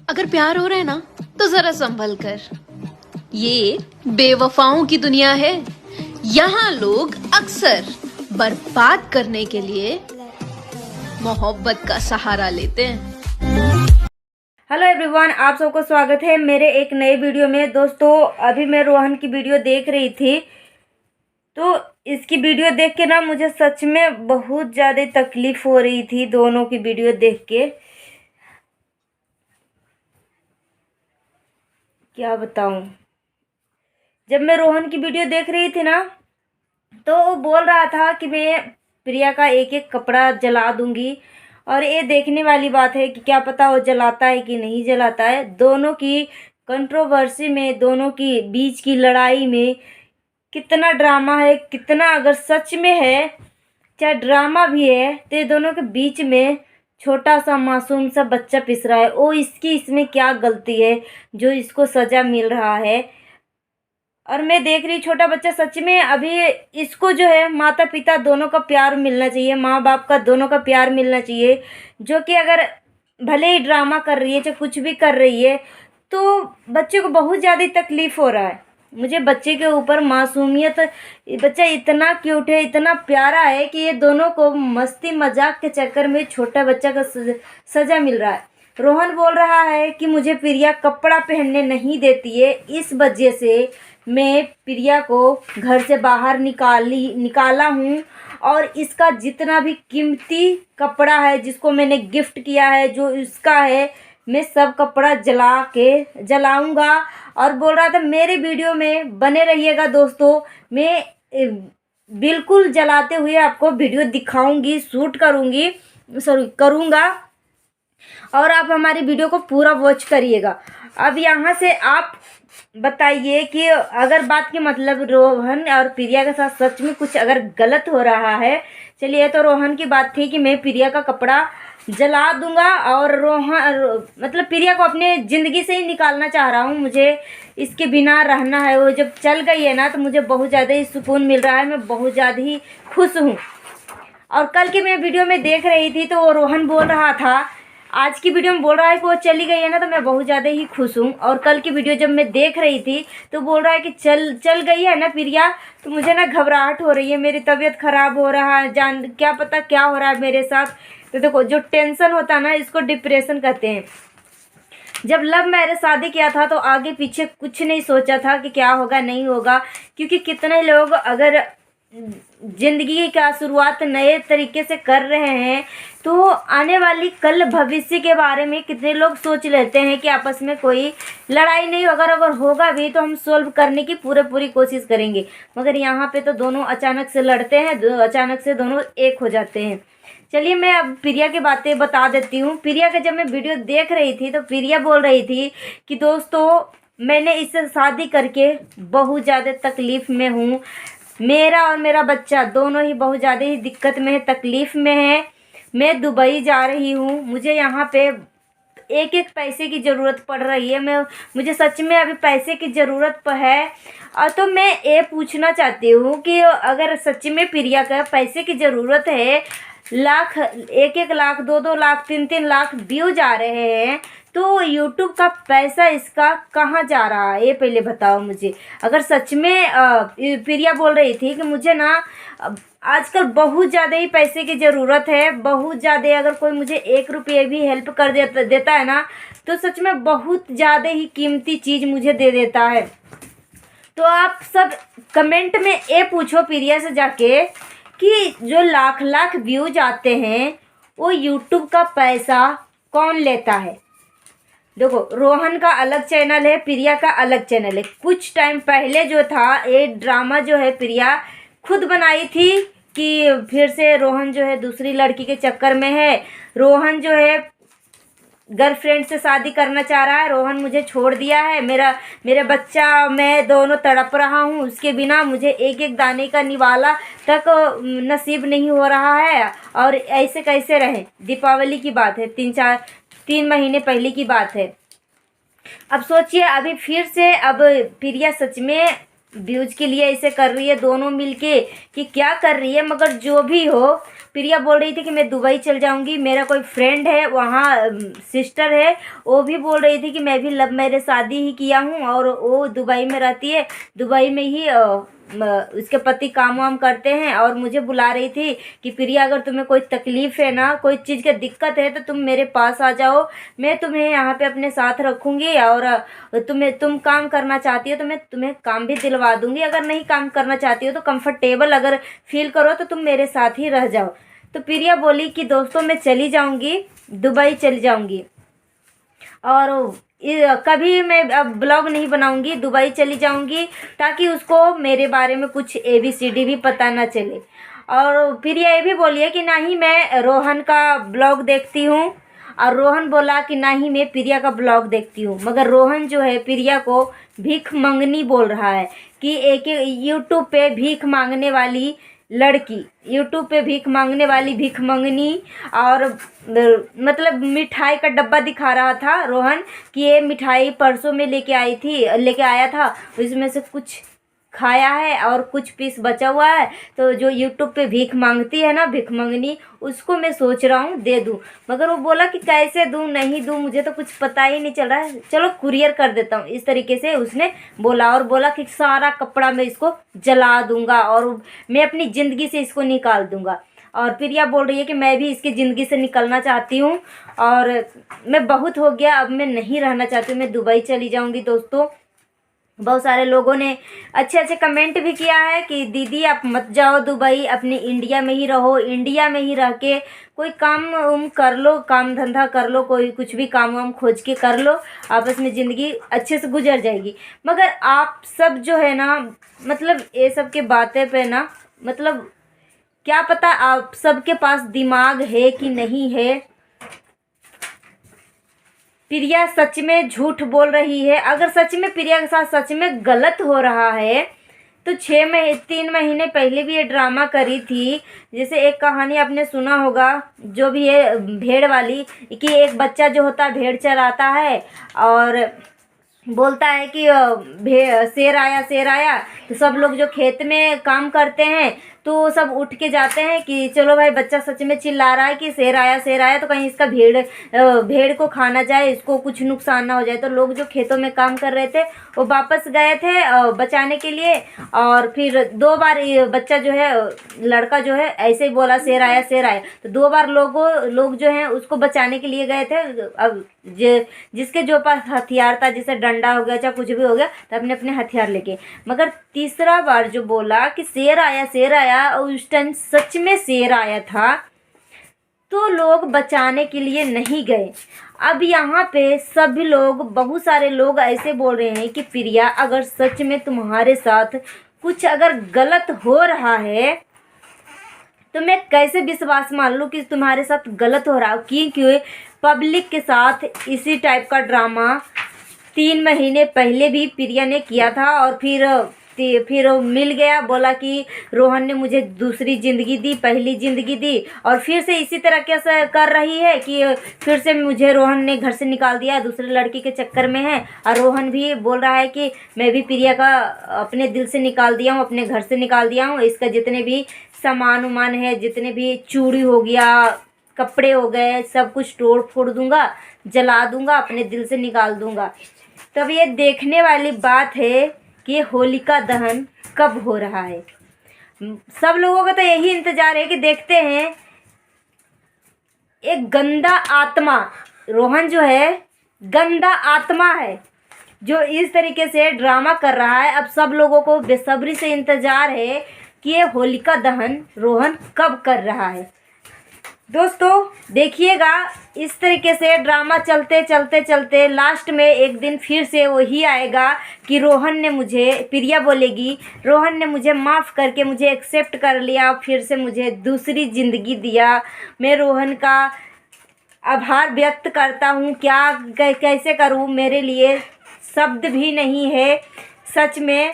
अगर प्यार हो रहा है ना तो जरा संभल कर। ये बेवफाओं की दुनिया है। यहाँ लोग अक्सर बर्बाद करने के लिए मोहब्बत का सहारा लेते हैं। हेलो एवरीवन, आप सबको स्वागत है मेरे एक नए वीडियो में। दोस्तों, अभी मैं रोहन की वीडियो देख रही थी तो इसकी वीडियो देख के ना मुझे सच में बहुत ज़्यादा तकलीफ़ हो रही थी। दोनों की वीडियो देख के क्या बताऊं। जब मैं रोहन की वीडियो देख रही थी ना तो वो बोल रहा था कि मैं प्रिया का एक एक कपड़ा जला दूंगी, और ये देखने वाली बात है कि क्या पता वो जलाता है कि नहीं जलाता है। दोनों की कंट्रोवर्सी में, दोनों की बीच की लड़ाई में कितना ड्रामा है, कितना अगर सच में है चाहे ड्रामा भी है तो ये दोनों के बीच में छोटा सा मासूम सा बच्चा पिस रहा है। ओ, इसकी इसमें क्या गलती है जो इसको सज़ा मिल रहा है। और मैं देख रही छोटा बच्चा, सच में अभी इसको जो है माता पिता दोनों का प्यार मिलना चाहिए, माँ बाप का दोनों का प्यार मिलना चाहिए। जो कि अगर भले ही ड्रामा कर रही है चाहे कुछ भी कर रही है तो बच्चे को बहुत ज़्यादा तकलीफ़ हो रहा है। मुझे बच्चे के ऊपर मासूमियत, बच्चा इतना क्यूट है, इतना प्यारा है कि ये दोनों को मस्ती मजाक के चक्कर में छोटा बच्चा का सज़ा मिल रहा है। रोहन बोल रहा है कि मुझे प्रिया कपड़ा पहनने नहीं देती है, इस वजह से मैं प्रिया को घर से बाहर निकाला हूँ, और इसका जितना भी कीमती कपड़ा है जिसको मैंने गिफ्ट किया है, जो इसका है, मैं सब कपड़ा जलाऊंगा। और बोल रहा था मेरे वीडियो में बने रहिएगा दोस्तों, मैं बिल्कुल जलाते हुए आपको वीडियो दिखाऊंगी, शूट करूँगा, और आप हमारी वीडियो को पूरा वॉच करिएगा। अब यहाँ से आप बताइए कि अगर बात के मतलब रोहन और प्रिया के साथ सच में कुछ अगर गलत हो रहा है। चलिए, तो रोहन की बात थी कि मैं प्रिया का कपड़ा जला दूंगा, और रोहन मतलब प्रिया को अपने ज़िंदगी से ही निकालना चाह रहा हूँ। मुझे इसके बिना रहना है। वो जब चल गई है ना तो मुझे बहुत ज़्यादा ही सुकून मिल रहा है, मैं बहुत ज़्यादा ही खुश हूँ। और कल की मैं वीडियो में देख रही थी तो रोहन बोल रहा था, आज की वीडियो में बोल रहा है कि वो चली गई है ना तो मैं बहुत ज़्यादा ही खुश हूँ। और कल की वीडियो जब मैं देख रही थी तो बोल रहा है कि चल गई है ना प्रिया, तो मुझे ना घबराहट हो रही है, मेरी तबीयत ख़राब हो रहा है, जान क्या पता क्या हो रहा है मेरे साथ। तो देखो, जो टेंशन होता है ना इसको डिप्रेशन कहते हैं। जब लव मैरिज शादी किया था तो आगे पीछे कुछ नहीं सोचा था कि क्या होगा नहीं होगा, क्योंकि कितने लोग अगर जिंदगी का शुरुआत नए तरीके से कर रहे हैं तो आने वाली कल भविष्य के बारे में कितने लोग सोच लेते हैं कि आपस में कोई लड़ाई नहीं, अगर होगा भी तो हम सोल्व करने की पूरी कोशिश करेंगे। मगर यहाँ पे तो दोनों अचानक से लड़ते हैं, अचानक से दोनों एक हो जाते हैं। चलिए, मैं अब प्रिया की बातें बता देती हूँ। प्रिया का जब मैं वीडियो देख रही थी तो प्रिया बोल रही थी कि दोस्तों, मैंने इससे शादी करके बहुत ज़्यादा तकलीफ़ में हूँ, मेरा और मेरा बच्चा दोनों ही बहुत ज़्यादा ही दिक्कत में है, तकलीफ़ में है। मैं दुबई जा रही हूँ, मुझे यहाँ पे एक एक पैसे की ज़रूरत पड़ रही है, मुझे सच में अभी पैसे की ज़रूरत है। और तो मैं ये पूछना चाहती हूँ कि अगर सच में प्रिया का पैसे की ज़रूरत है, लाख, 1 लाख, 2 लाख, 3 लाख व्यूज आ रहे हैं, तो यूट्यूब का पैसा इसका कहाँ जा रहा है, ये पहले बताओ मुझे। अगर सच में प्रिया बोल रही थी कि मुझे ना आजकल बहुत ज़्यादा ही पैसे की ज़रूरत है, बहुत ज़्यादा, अगर कोई मुझे 1 रुपये भी हेल्प कर देता है ना तो सच में बहुत ज़्यादा ही कीमती चीज़ मुझे दे देता है। तो आप सब कमेंट में ये पूछो प्रिया से जाके कि जो लाख व्यूज आते हैं वो यूट्यूब का पैसा कौन लेता है। देखो, रोहन का अलग चैनल है, प्रिया का अलग चैनल है। कुछ टाइम पहले जो था ये ड्रामा जो है प्रिया खुद बनाई थी कि फिर से रोहन जो है दूसरी लड़की के चक्कर में है, रोहन जो है गर्लफ्रेंड से शादी करना चाह रहा है, रोहन मुझे छोड़ दिया है, मेरा बच्चा, मैं दोनों तड़प रहा हूँ, उसके बिना मुझे एक एक दाने का निवाला तक नसीब नहीं हो रहा है, और ऐसे कैसे रहे। दीपावली की बात है, 3 महीने पहले की बात है। अब सोचिए, अभी फिर से अब प्रिया सच में व्यूज के लिए ऐसे कर रही है, दोनों मिलके कि क्या कर रही है। मगर जो भी हो, प्रिया बोल रही थी कि मैं दुबई चल जाऊंगी, मेरा कोई फ्रेंड है वहाँ, सिस्टर है, वो भी बोल रही थी कि मैं भी लव मैरिज शादी ही किया हूँ और वो दुबई में रहती है, दुबई में ही उसके पति काम वाम करते हैं। और मुझे बुला रही थी कि प्रिया अगर तुम्हें कोई तकलीफ़ है ना, कोई चीज़ की दिक्कत है तो तुम मेरे पास आ जाओ, मैं तुम्हें यहाँ पे अपने साथ रखूँगी और तुम काम करना चाहती हो तो मैं तुम्हें काम भी दिलवा दूँगी, अगर नहीं काम करना चाहती हो तो कंफर्टेबल अगर फील करो तो तुम मेरे साथ ही रह जाओ। तो प्रिया बोली कि दोस्तों मैं चली जाऊँगी, दुबई चली जाऊँगी और कभी मैं अब ब्लॉग नहीं बनाऊंगी, दुबई चली जाऊंगी ताकि उसको मेरे बारे में कुछ ABCD भी पता ना चले। और फिर ये भी बोलिए कि ना ही मैं रोहन का ब्लॉग देखती हूँ और रोहन बोला कि ना ही मैं प्रिया का ब्लॉग देखती हूँ, मगर रोहन जो है प्रिया को भीख मंगनी बोल रहा है कि एक यूट्यूब पे भीख मांगने वाली लड़की, यूट्यूब पे भीख मांगने वाली भीख मंगनी। और मतलब मिठाई का डब्बा दिखा रहा था रोहन कि ये मिठाई परसों में लेके आया था, उसमें से कुछ खाया है और कुछ पीस बचा हुआ है, तो जो यूट्यूब पे भीख मांगती है ना भीख मंगनी, उसको मैं सोच रहा हूँ दे दूँ। मगर वो बोला कि कैसे दूँ नहीं दूँ, मुझे तो कुछ पता ही नहीं चल रहा है, चलो कुरियर कर देता हूँ, इस तरीके से उसने बोला। और बोला कि सारा कपड़ा मैं इसको जला दूँगा और मैं अपनी ज़िंदगी से इसको निकाल दूँगा। और प्रिया बोल रही है कि मैं भी इसकी ज़िंदगी से निकलना चाहती हूँ और मैं बहुत हो गया, अब मैं नहीं रहना चाहती हूँ, मैं दुबई चली जाऊँगी। दोस्तों बहुत सारे लोगों ने अच्छे अच्छे कमेंट भी किया है कि दीदी आप मत जाओ दुबई, अपनी इंडिया में ही रहो, इंडिया में ही रह के कोई काम कर लो, काम धंधा कर लो, कोई कुछ भी काम वाम खोज के कर लो, आपस में ज़िंदगी अच्छे से गुजर जाएगी। मगर आप सब जो है ना, मतलब ये सब के बातें पे ना, मतलब क्या पता आप सबके पास दिमाग है कि नहीं है। प्रिया सच में झूठ बोल रही है, अगर सच में प्रिया के साथ सच में गलत हो रहा है तो 3 महीने पहले भी ये ड्रामा करी थी। जैसे एक कहानी आपने सुना होगा जो भी है भेड़ वाली, कि एक बच्चा जो होता है भेड़ चराता है और बोलता है कि शेर आया, तो सब लोग जो खेत में काम करते हैं तो सब उठ के जाते हैं कि चलो भाई बच्चा सच में चिल्ला रहा है कि शेर आया तो कहीं इसका भेड़ को खाना जाए, इसको कुछ नुकसान ना हो जाए। तो लोग जो खेतों में काम कर रहे थे वो वापस गए थे बचाने के लिए, और फिर 2 बार बच्चा जो है लड़का जो है ऐसे ही बोला शेर आया, तो 2 बार लोग जो हैं उसको बचाने के लिए गए थे। अब जिसके जो पास हथियार था, जैसे डंडा हो गया चाहे कुछ भी हो गया, तो अपने अपने हथियार लेके। मगर तीसरा बार जो बोला कि शेर आया और उस टाइम सच में शेर आया था, तो लोग बचाने के लिए नहीं गए। अब यहाँ पे सभी लोग, बहुत सारे लोग ऐसे बोल रहे हैं कि प्रिया अगर सच में तुम्हारे साथ कुछ अगर गलत हो रहा है तो मैं कैसे विश्वास मान लूँ कि तुम्हारे साथ गलत हो रहा है, क्योंकि पब्लिक के साथ इसी टाइप का ड्रामा 3 महीने पहले भी प्रिया ने किया था। और फिर मिल गया, बोला कि रोहन ने मुझे दूसरी ज़िंदगी दी, पहली ज़िंदगी दी, और फिर से इसी तरह कैसे कर रही है कि फिर से मुझे रोहन ने घर से निकाल दिया, दूसरे लड़की के चक्कर में है। और रोहन भी बोल रहा है कि मैं भी प्रिया का अपने दिल से निकाल दिया हूँ, अपने घर से निकाल दिया हूँ, इसका जितने भी सामान उमान है, जितने भी चूड़ी हो गया, कपड़े हो गए, सब कुछ तोड़ फोड़ दूँगा, जला दूँगा, अपने दिल से निकाल दूँगा। तब ये देखने वाली बात है कि होलिका दहन कब हो रहा है। सब लोगों का तो यही इंतज़ार है कि देखते हैं एक गंदा आत्मा, रोहन जो है गंदा आत्मा है जो इस तरीके से ड्रामा कर रहा है। अब सब लोगों को बेसब्री से इंतज़ार है कि ये होलिका दहन रोहन कब कर रहा है। दोस्तों देखिएगा, इस तरीके से ड्रामा चलते लास्ट में एक दिन फिर से वही आएगा कि प्रिया बोलेगी रोहन ने मुझे माफ़ करके मुझे एक्सेप्ट कर लिया, फिर से मुझे दूसरी ज़िंदगी दिया, मैं रोहन का आभार व्यक्त करता हूँ, कैसे करूँ, मेरे लिए शब्द भी नहीं है सच में।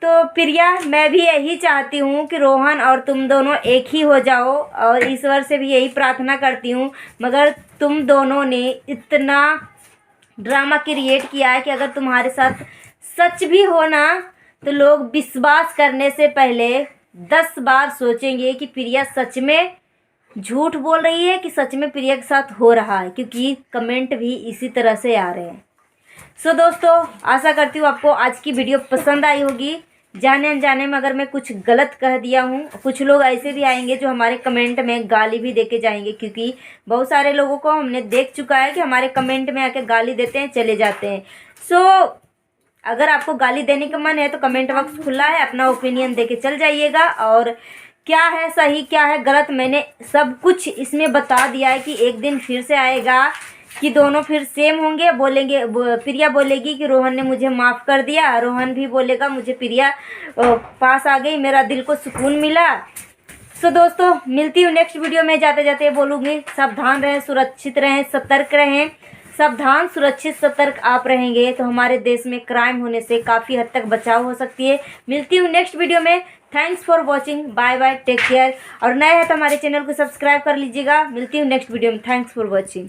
तो प्रिया मैं भी यही चाहती हूँ कि रोहन और तुम दोनों एक ही हो जाओ, और ईश्वर से भी यही प्रार्थना करती हूँ। मगर तुम दोनों ने इतना ड्रामा क्रिएट किया है कि अगर तुम्हारे साथ सच भी हो ना, तो लोग विश्वास करने से पहले 10 बार सोचेंगे कि प्रिया सच में झूठ बोल रही है कि सच में प्रिया के साथ हो रहा है, क्योंकि कमेंट भी इसी तरह से आ रहे हैं। सो दोस्तों, आशा करती हूँ आपको आज की वीडियो पसंद आई होगी। जाने अनजाने में अगर मैं कुछ गलत कह दिया हूँ, कुछ लोग ऐसे भी आएंगे जो हमारे कमेंट में गाली भी देके जाएंगे, क्योंकि बहुत सारे लोगों को हमने देख चुका है कि हमारे कमेंट में आके गाली देते हैं, चले जाते हैं। सो अगर आपको गाली देने का मन है तो कमेंट बॉक्स खुला है, अपना ओपिनियन देके चल जाइएगा। और क्या है सही क्या है गलत, मैंने सब कुछ इसमें बता दिया है कि एक दिन फिर से आएगा कि दोनों फिर सेम होंगे। बोलेंगे, प्रिया बोलेगी कि रोहन ने मुझे माफ़ कर दिया, रोहन भी बोलेगा मुझे प्रिया पास आ गई, मेरा दिल को सुकून मिला। सो दोस्तों, मिलती हूँ नेक्स्ट वीडियो में। जाते जाते बोलूँगी, सावधान रहें, सुरक्षित रहें, सतर्क रहें। सावधान, सुरक्षित, सतर्क आप रहेंगे तो हमारे देश में क्राइम होने से काफ़ी हद तक बचाव हो सकती है। मिलती हूँ नेक्स्ट वीडियो में। Thanks for watching, bye bye, take care. और नए हैं तो हमारे चैनल को सब्सक्राइब कर लीजिएगा। मिलती हूँ नेक्स्ट वीडियो में। Thanks for watching.